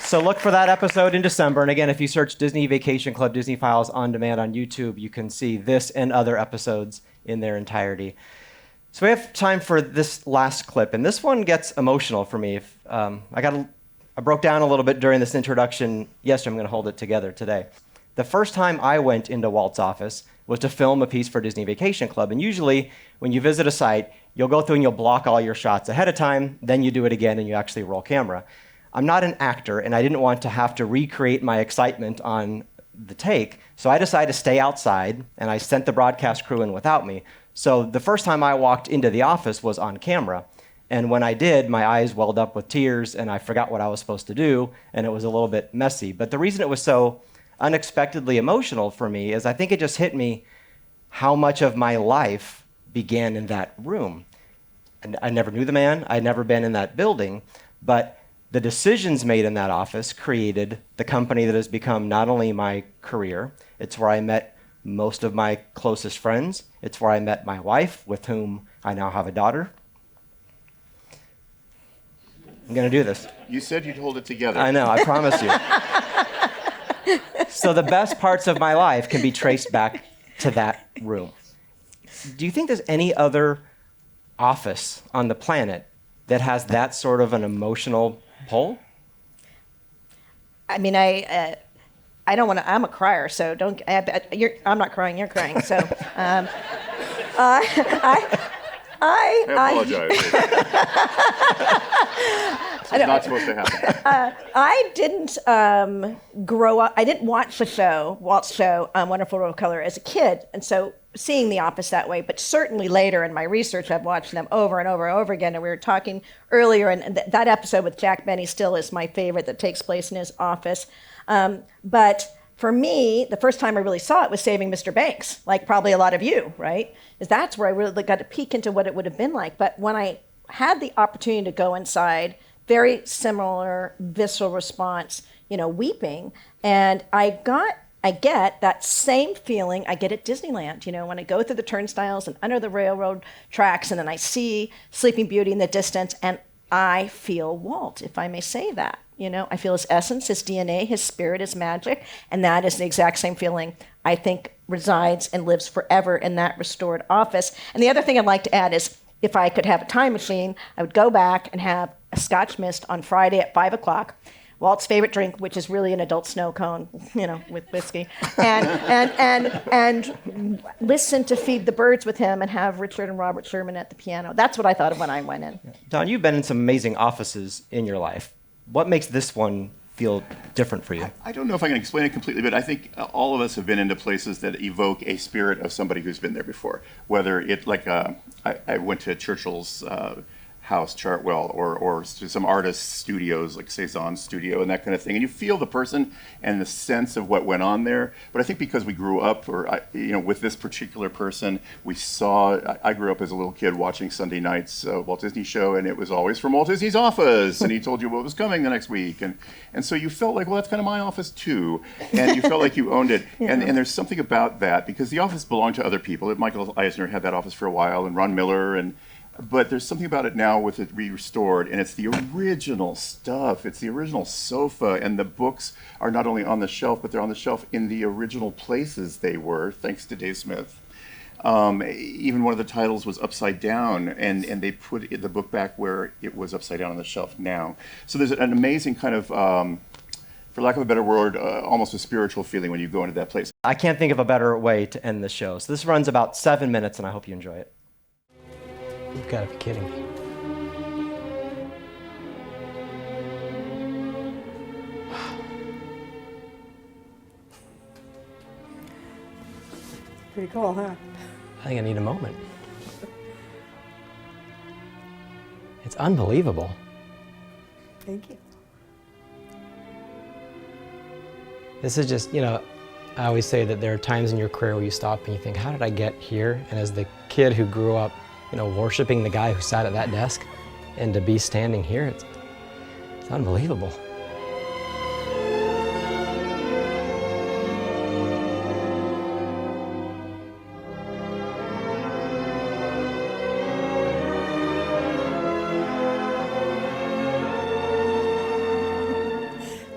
So look for that episode in December. And again, if you search Disney Vacation Club Disney Files on demand on YouTube, you can see this and other episodes in their entirety. So we have time for this last clip, and this one gets emotional for me. I broke down a little bit during this introduction yesterday. I'm going to hold it together today. The first time I went into Walt's office was to film a piece for Disney Vacation Club. And usually when you visit a site, you'll go through and you'll block all your shots ahead of time, then you do it again and you actually roll camera. I'm not an actor, and I didn't want to have to recreate my excitement on the take, so I decided to stay outside, and I sent the broadcast crew in without me. So the first time I walked into the office was on camera, and when I did, my eyes welled up with tears, and I forgot what I was supposed to do, and it was a little bit messy. But the reason it was so unexpectedly emotional for me is I think it just hit me how much of my life began in that room. And I never knew the man, I'd never been in that building, but the decisions made in that office created the company that has become not only my career, it's where I met most of my closest friends, it's where I met my wife, with whom I now have a daughter. I'm gonna do this. You said you'd hold it together. I know, I promise you. So the best parts of my life can be traced back to that room. Do you think there's any other office on the planet that has that sort of an emotional pull? I mean, I don't want to. I'm a crier, so don't. I'm not crying. You're crying. So, I apologize. It's not supposed to happen. I didn't grow up. I didn't watch the show, Walt's show, Wonderful World of Color, as a kid, and so seeing The Office that way. But certainly later in my research, I've watched them over and over and over again. And we were talking earlier, and that episode with Jack Benny still is my favorite, that takes place in his office. But for me, the first time I really saw it was Saving Mr. Banks, like probably a lot of you, right? Is that's where I really got a peek into what it would have been like. But when I had the opportunity to go inside, very similar visceral response, weeping. And I got I get that same feeling I get at Disneyland. You know, when I go through the turnstiles and under the railroad tracks, and then I see Sleeping Beauty in the distance, and I feel Walt, if I may say that. You know, I feel his essence, his DNA, his spirit, his magic, and that is the exact same feeling I think resides and lives forever in that restored office. And the other thing I'd like to add is, if I could have a time machine, I would go back and have a Scotch mist on Friday at 5 o'clock, Walt's favorite drink, which is really an adult snow cone, you know, with whiskey, and listen to Feed the Birds with him and have Richard and Robert Sherman at the piano. That's what I thought of when I went in. Don, you've been in some amazing offices in your life. What makes this one feel different for you? I don't know if I can explain it completely, but I think all of us have been into places that evoke a spirit of somebody who's been there before. Whether it, like, I went to Churchill's house, Chartwell, or some artist studios like Cezanne's studio and that kind of thing, and you feel the person and the sense of what went on there. But I think because we grew up, with this particular person, I grew up as a little kid watching Sunday night's Walt Disney show, and it was always from Walt Disney's office, and he told you what was coming the next week, and so you felt like, well, that's kind of my office too, and you felt like you owned it. Yeah. And there's something about that, because the office belonged to other people. Michael Eisner had that office for a while, and Ron Miller, but there's something about it now with it restored, and it's the original stuff. It's the original sofa, and the books are not only on the shelf, but they're on the shelf in the original places they were, thanks to Dave Smith. Even one of the titles was upside down, and they put the book back where it was upside down on the shelf now. So there's an amazing kind of, for lack of a better word, almost a spiritual feeling when you go into that place. I can't think of a better way to end the show. So this runs about 7 minutes, and I hope you enjoy it. You've got to be kidding me. Pretty cool, huh? I think I need a moment. It's unbelievable. Thank you. This is just, I always say that there are times in your career where you stop and you think, how did I get here? And as the kid who grew up, worshiping the guy who sat at that desk, and to be standing here, it's unbelievable.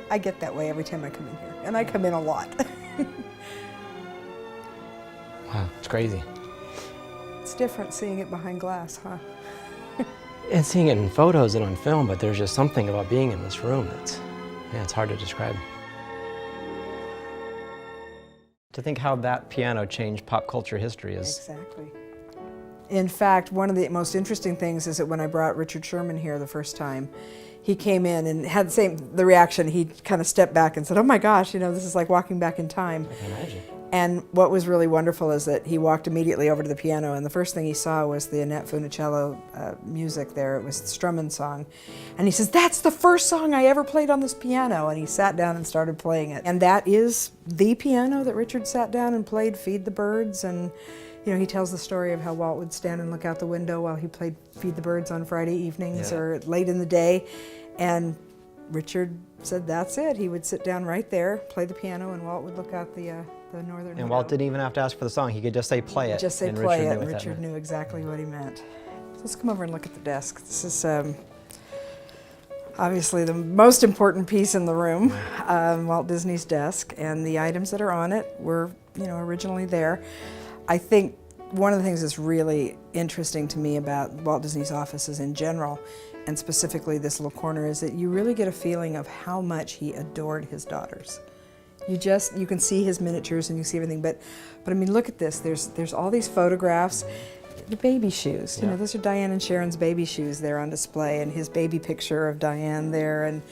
I get that way every time I come in here, and I come in a lot. Wow, it's crazy. It's different seeing it behind glass, huh? And seeing it in photos and on film, but there's just something about being in this room that's, it's hard to describe. To think how that piano changed pop culture history is... Exactly. In fact, one of the most interesting things is that when I brought Richard Sherman here the first time, he came in and had the reaction. He kind of stepped back and said, oh my gosh, this is like walking back in time. I can imagine. And what was really wonderful is that he walked immediately over to the piano, and the first thing he saw was the Annette Funicello music there. It was the Strummen song. And he says, that's the first song I ever played on this piano. And he sat down and started playing it. And that is the piano that Richard sat down and played Feed the Birds. And he tells the story of how Walt would stand and look out the window while he played Feed the Birds on Friday evenings or late in the day. And Richard said that's it. He would sit down right there, play the piano, and Walt would look out the northern And Walt didn't even have to ask for the song. He could just say play it. Just say play it, and Richard knew exactly what he meant. So let's come over and look at the desk. This is obviously the most important piece in the room, Walt Disney's desk, and the items that are on it were originally there. I think one of the things that's really interesting to me about Walt Disney's offices in general, and specifically this little corner, is that you really get a feeling of how much he adored his daughters. You can see his miniatures and you see everything, but I mean, look at this. There's all these photographs. The baby shoes, those are Diane and Sharon's baby shoes there on display, and his baby picture of Diane there, and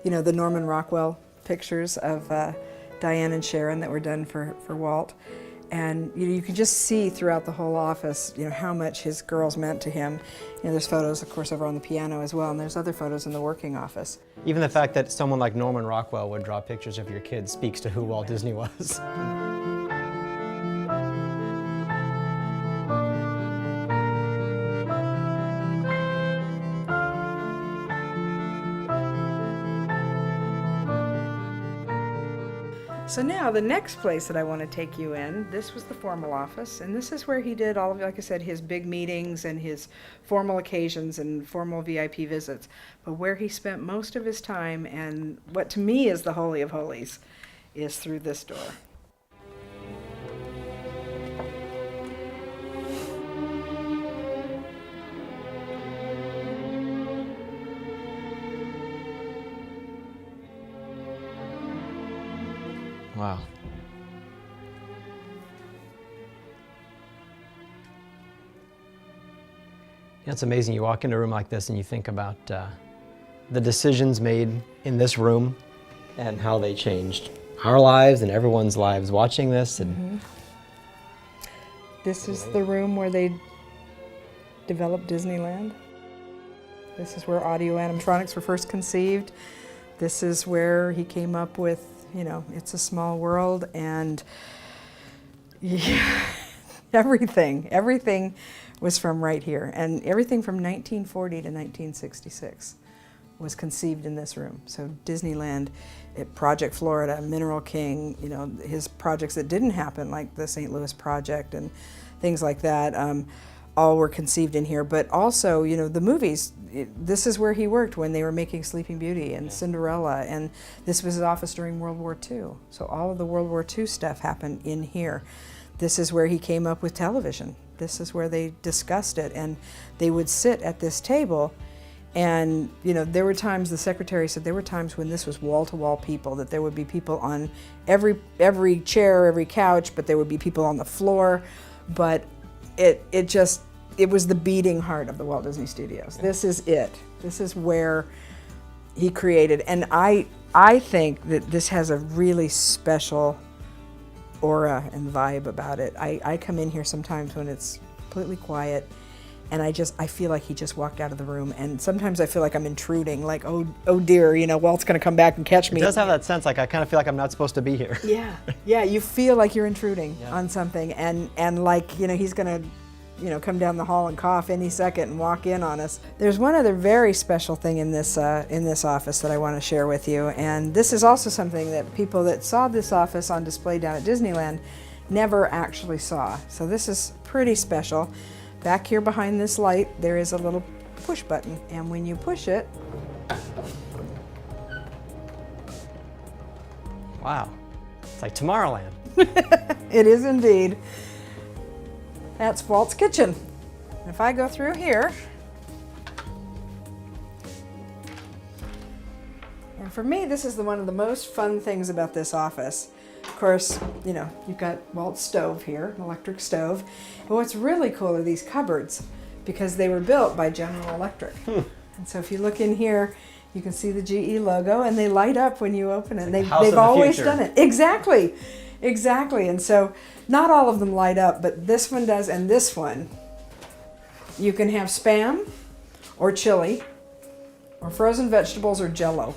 the Norman Rockwell pictures of Diane and Sharon that were done for Walt. And you can just see throughout the whole office, how much his girls meant to him. There's photos, of course, over on the piano as well, and there's other photos in the working office. Even the fact that someone like Norman Rockwell would draw pictures of your kids speaks to who Walt Disney was. So now the next place that I want to take you in, this was the formal office, and this is where he did all of, like I said, his big meetings and his formal occasions and formal VIP visits. But where he spent most of his time, and what to me is the Holy of Holies, is through this door. Wow. It's amazing. You walk into a room like this and you think about the decisions made in this room and how they changed our lives and everyone's lives watching this. And This is the room where they developed Disneyland. This is where audio animatronics were first conceived. This is where he came up with, you know, It's a Small World, and yeah, everything was from right here. And everything from 1940 to 1966 was conceived in this room. So Disneyland, Project Florida, Mineral King, you know, his projects that didn't happen, like the St. Louis Project and things like that, all were conceived in here. But also, you know, the movies, this is where he worked when they were making Sleeping Beauty and Cinderella, and this was his office during World War II. So all of the World War II stuff happened in here. This is where he came up with television. This is where they discussed it, and they would sit at this table, and, you know, there were times, the secretary said there were times when this was wall-to-wall people, that there would be people on every chair, every couch, but there would be people on the floor. But it was the beating heart of the Walt Disney Studios. This is it. This is where he created. And I think that this has a really special aura and vibe about it. I come in here sometimes when it's completely quiet, and I feel like he just walked out of the room. And sometimes I feel like I'm intruding, like, oh dear, you know, Walt's gonna come back and catch me. it does have that sense, like I kind of feel like I'm not supposed to be here. Yeah, you feel like you're intruding on something, and like, you know, he's gonna, you know, come down the hall and cough any second and walk in on us. There's one other very special thing in this office that I want to share with you, and this is also something that people that saw this office on display down at Disneyland never actually saw. So this is pretty special. Back here behind this light, there is a little push button, and when you push it, Wow. It's like Tomorrowland. it is indeed. That's Walt's kitchen. And if I go through here, and for me, this is one of the most fun things about this office. Of course, you know, you've got Walt's stove here, an electric stove. But what's really cool are these cupboards, because they were built by General Electric. And so if you look in here, you can see the GE logo, and they light up when you open it. They've always done it. Exactly. And so not all of them light up, but this one does, and this one. You can have Spam or chili or frozen vegetables or Jell-O.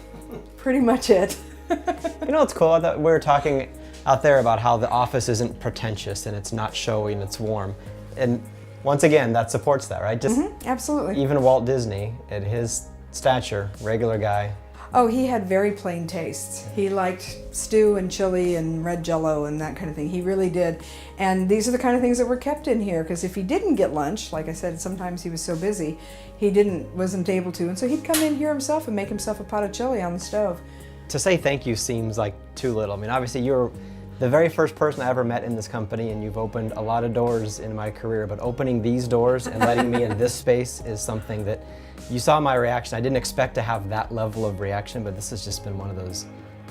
Pretty much it. You know what's cool? That we were talking out there about how the office isn't pretentious and it's not showy and it's warm. And once again, that supports that, right? Just absolutely. Even Walt Disney, at his stature, regular guy. Oh, he had very plain tastes. He liked stew and chili and red Jell-O and that kind of thing. He really did. And these are the kind of things that were kept in here, because if he didn't get lunch, like I said, sometimes he was so busy, he wasn't able to. And so he'd come in here himself and make himself a pot of chili on the stove. To say thank you seems like too little. I mean, obviously you're the very first person I ever met in this company, and you've opened a lot of doors in my career, but opening these doors and letting me in this space is something that you saw my reaction. I didn't expect to have that level of reaction, but this has just been one of those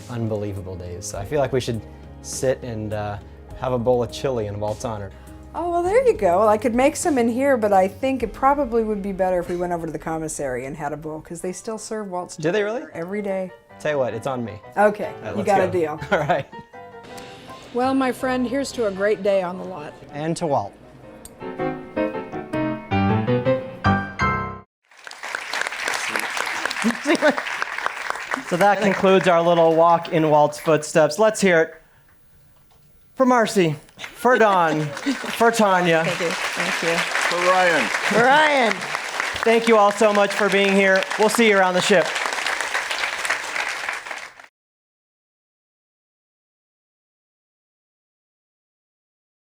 unbelievable days. So I feel like we should sit and have a bowl of chili in Walt's honor. Oh, well, there you go. Well, I could make some in here, but I think it probably would be better if we went over to the commissary and had a bowl, because they still serve Walt's. Do they really? Every day. Tell you what, it's on me. Okay, right, you got a deal. All right. Well, my friend, here's to a great day on the lot. And to Walt. So that concludes our little walk in Walt's footsteps. Let's hear it for Marcy, for Dawn, for Tanya. Thank you. Thank you. For Ryan. Ryan. Thank you all so much for being here. We'll see you around the ship.